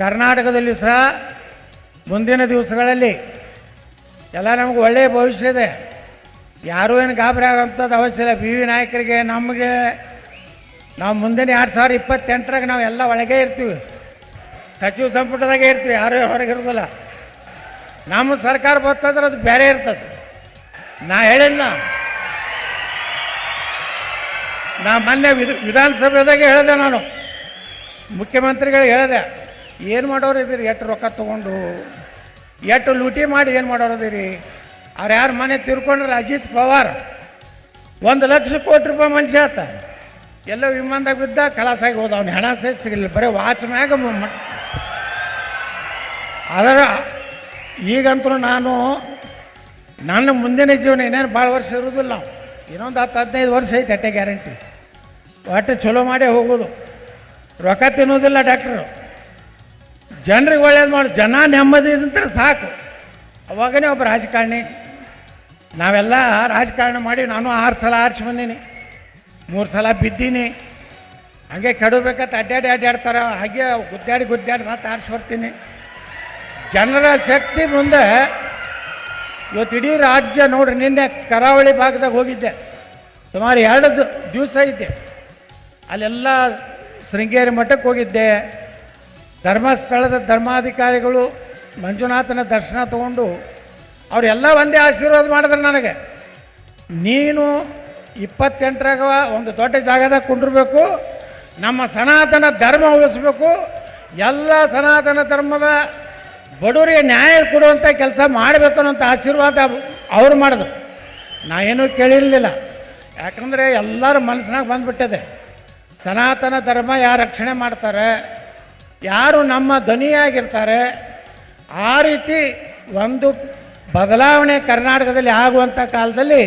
ಕರ್ನಾಟಕದಲ್ಲಿ ಸಹ ಮುಂದಿನ ದಿವಸಗಳಲ್ಲಿ ಎಲ್ಲ ನಮಗೆ ಒಳ್ಳೆಯ ಭವಿಷ್ಯ ಇದೆ. ಯಾರೂ ಏನು ಗಾಬರಿ ಆಗೋಂಥದ್ದು ಅವಶ್ಯ ಇಲ್ಲ. ಬಿ ವಿ ನಾಯಕರಿಗೆ ನಮಗೆ ನಾವು ಮುಂದಿನ 2028ರಾಗ ನಾವು ಎಲ್ಲ ಒಳಗೆ ಇರ್ತೀವಿ, ಸಚಿವ ಸಂಪುಟದಾಗೆ ಇರ್ತೀವಿ, ಯಾರೂ ಹೊರಗಿರೋದಿಲ್ಲ. ನಮ್ಮ ಸರ್ಕಾರ ಬರ್ತಂದ್ರೆ ಅದು ಬೇರೆ ಇರ್ತದೆ. ನಾ ಹೇಳಿಲ್ಲ, ನಾ ಮೊನ್ನೆ ವಿಧಾನಸಭೆದಾಗೆ ಹೇಳಿದೆ, ನಾನು ಮುಖ್ಯಮಂತ್ರಿಗಳಿಗೆ ಹೇಳಿದೆ, ಏನು ಮಾಡೋರು ಇದ್ದೀರಿ, ಎಷ್ಟು ರೊಕ್ಕ ತೊಗೊಂಡು ಎಷ್ಟು ಲೂಟಿ ಮಾಡಿ ಏನು ಮಾಡೋರು ಇದೀರಿ. ಅವ್ರು ಯಾರು ಮನೆ ತಿರ್ಕೊಂಡ್ರೆ ಅಜಿತ್ ಪವಾರ್ 1,00,000 ಕೋಟಿ ರೂಪಾಯಿ ಮನುಷ್ಯ ಆತ, ಎಲ್ಲೋ ವಿಮಾನದಾಗ ಬಿದ್ದ ಕಲಾಸಾಗಿ ಹೋದ, ಅವ್ನು ಹೆಣ ಸಹಿತ ಸಿಗಲಿಲ್ಲ, ಬರೀ ವಾಚ್ ಮ್ಯಾಗ. ಅದರ ಈಗಂತೂ ನಾನು ನನ್ನ ಮುಂದಿನ ಜೀವನ ಇನ್ನೇನು ಭಾಳ ವರ್ಷ ಇರೋದಿಲ್ಲ, ನಾವು ಇನ್ನೊಂದು 10-15 ವರ್ಷ ಐತೆ ಅಟ್ಟೆ ಗ್ಯಾರಂಟಿ. ಒಟ್ಟು ಚಲೋ ಮಾಡೇ ಹೋಗೋದು, ರೊಕ್ಕ ತಿನ್ನೋದಿಲ್ಲ ಡಾಕ್ಟ್ರು, ಜನರಿಗೆ ಒಳ್ಳೇದು ಮಾಡಿ ಜನ ನೆಮ್ಮದಿ ಇದ್ದಂದ್ರೆ ಸಾಕು. ಅವಾಗನೇ ಒಬ್ಬ ರಾಜಕಾರಣಿ. ನಾವೆಲ್ಲ ರಾಜಕಾರಣ ಮಾಡಿ ನಾನು 6 ಸಲ ಆರ್ಚಿ ಬಂದೀನಿ, 3 ಸಲ ಬಿದ್ದೀನಿ. ಹಾಗೆ ಕೆಡಬೇಕಂತ ಅಡ್ಡಾಡ್ತಾರೆ, ಹಾಗೆ ಗುದ್ದಾಡಿ ಮತ್ತೆ ಆರಿಸಿ ಬರ್ತೀನಿ. ಜನರ ಶಕ್ತಿ ಮುಂದೆ ಇವತ್ತು ಇಡೀ ರಾಜ್ಯ ನೋಡ್ರಿ. ನಿನ್ನೆ ಕರಾವಳಿ ಭಾಗದಾಗ ಹೋಗಿದ್ದೆ, ಸುಮಾರು 2 ದಿವಸ ಐತೆ. ಅಲ್ಲೆಲ್ಲ ಶೃಂಗೇರಿ ಮಠಕ್ಕೆ ಹೋಗಿದ್ದೆ. ಧರ್ಮಸ್ಥಳದ ಧರ್ಮಾಧಿಕಾರಿಗಳು ಮಂಜುನಾಥನ ದರ್ಶನ ತಗೊಂಡು ಅವರೆಲ್ಲ ಒಂದೇ ಆಶೀರ್ವಾದ ಮಾಡಿದ್ರೆ ನನಗೆ, ನೀನು 28ರಾಗ ಒಂದು ದೊಡ್ಡ ಜಾಗದಾಗ ಕುಂಡಿರ್ಬೇಕು, ನಮ್ಮ ಸನಾತನ ಧರ್ಮ ಉಳಿಸ್ಬೇಕು, ಎಲ್ಲ ಸನಾತನ ಧರ್ಮದ ಬಡವರಿಗೆ ನ್ಯಾಯ ಕೊಡುವಂಥ ಕೆಲಸ ಮಾಡಬೇಕು ಅನ್ನೋಂಥ ಆಶೀರ್ವಾದ ಅವ್ರು ಮಾಡಿದ್ರು. ನಾ ಏನೂ ಕೇಳಿರಲಿಲ್ಲ, ಯಾಕಂದರೆ ಎಲ್ಲರ ಮನಸ್ಸಿನಾಗ ಬಂದುಬಿಟ್ಟಿದೆ. ಸನಾತನ ಧರ್ಮ ಯಾರು ರಕ್ಷಣೆ ಮಾಡ್ತಾರೆ, ಯಾರು ನಮ್ಮ ಧ್ವನಿಯಾಗಿರ್ತಾರೆ, ಆ ರೀತಿ ಒಂದು ಬದಲಾವಣೆ ಕರ್ನಾಟಕದಲ್ಲಿ ಆಗುವಂಥ ಕಾಲದಲ್ಲಿ